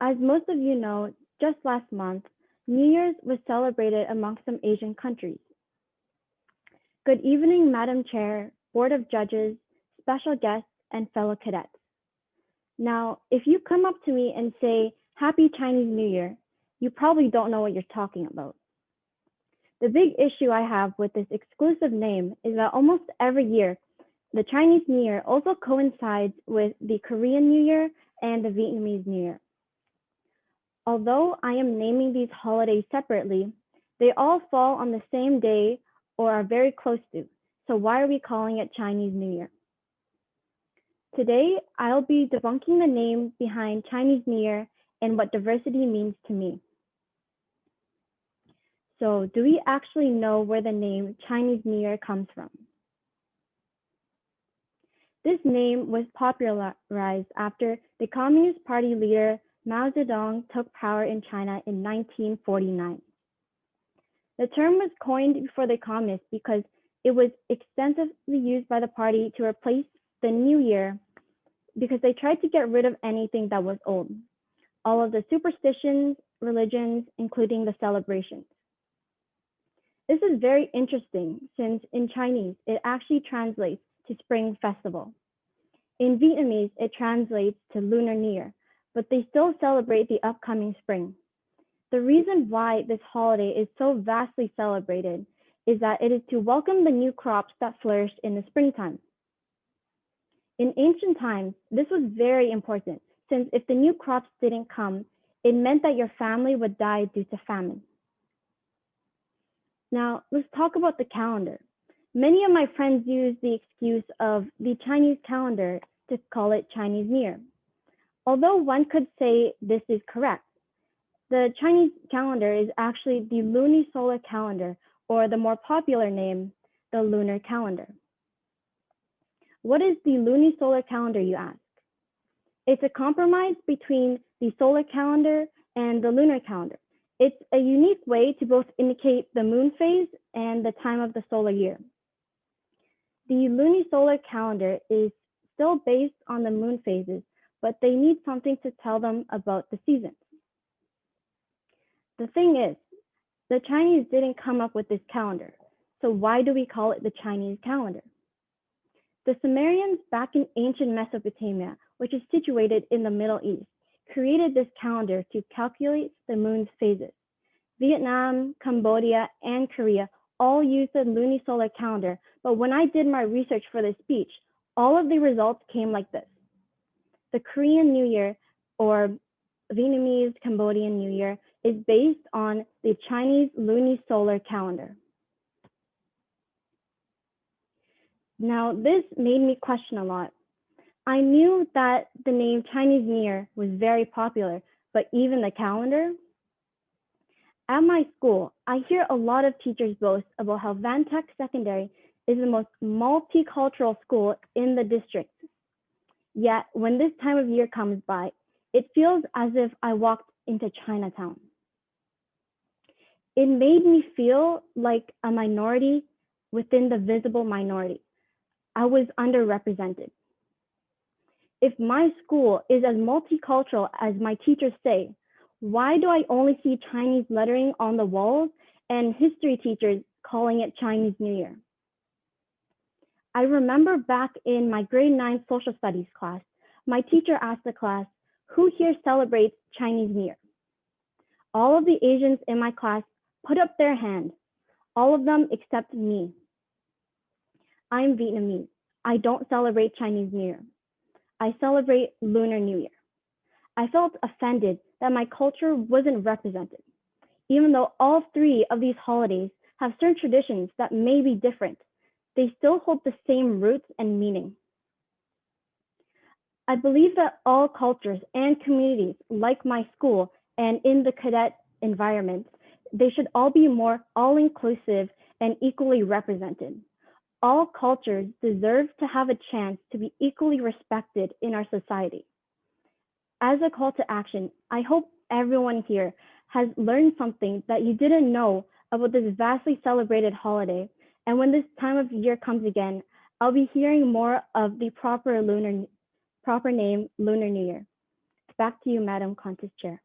As most of you know, just last month, New Year's was celebrated among some Asian countries. Good evening, Madam Chair, Board of Judges, special guests, and fellow cadets. Now, if you come up to me and say, Happy Chinese New Year, you probably don't know what you're talking about. The big issue I have with this exclusive name is that almost every year, the Chinese New Year also coincides with the Korean New Year and the Vietnamese New Year. Although I am naming these holidays separately, they all fall on the same day or are very close to. So why are we calling it Chinese New Year? Today, I'll be debunking the name behind Chinese New Year and what diversity means to me. So do we actually know where the name Chinese New Year comes from? This name was popularized after the Communist Party leader Mao Zedong took power in China in 1949. The term was coined before the communists because it was extensively used by the party to replace the new year because they tried to get rid of anything that was old, all of the superstitions, religions, including the celebrations. This is very interesting since in Chinese, it actually translates to Spring Festival. In Vietnamese, it translates to Lunar New Year, but they still celebrate the upcoming spring. The reason why this holiday is so vastly celebrated is that it is to welcome the new crops that flourish in the springtime. In ancient times, this was very important since if the new crops didn't come, it meant that your family would die due to famine. Now, let's talk about the calendar. Many of my friends use the excuse of the Chinese calendar to call it Chinese New Year. Although one could say this is correct, the Chinese calendar is actually the lunisolar calendar, or the more popular name, the lunar calendar. What is the lunisolar calendar, you ask? It's a compromise between the solar calendar and the lunar calendar. It's a unique way to both indicate the moon phase and the time of the solar year. The lunisolar calendar is still based on the moon phases, but they need something to tell them about the seasons. The thing is, the Chinese didn't come up with this calendar, so why do we call it the Chinese calendar? The Sumerians back in ancient Mesopotamia, which is situated in the Middle East, created this calendar to calculate the moon's phases. Vietnam, Cambodia, and Korea all use the lunisolar calendar, but when I did my research for this speech, all of the results came like this. The Korean New Year, or Vietnamese Cambodian New Year, is based on the Chinese lunisolar calendar. Now, this made me question a lot. I knew that the name Chinese New Year was very popular, but even the calendar? At my school, I hear a lot of teachers boast about how Van Tech Secondary is the most multicultural school in the district. Yet, when this time of year comes by, it feels as if I walked into Chinatown. It made me feel like a minority within the visible minority. I was underrepresented. If my school is as multicultural as my teachers say, why do I only see Chinese lettering on the walls and history teachers calling it Chinese New Year? I remember back in my grade 9 social studies class, my teacher asked the class, who here celebrates Chinese New Year? All of the Asians in my class put up their hand, all of them except me. I'm Vietnamese. I don't celebrate Chinese New Year. I celebrate Lunar New Year. I felt offended that my culture wasn't represented, even though all three of these holidays have certain traditions that may be different. They still hold the same roots and meaning. I believe that all cultures and communities, like my school and in the cadet environment, they should all be more all-inclusive and equally represented. All cultures deserve to have a chance to be equally respected in our society. As a call to action, I hope everyone here has learned something that you didn't know about this vastly celebrated holiday. And when this time of year comes again, I'll be hearing more of the proper name, Lunar New Year. back to you, Madam Contest Chair.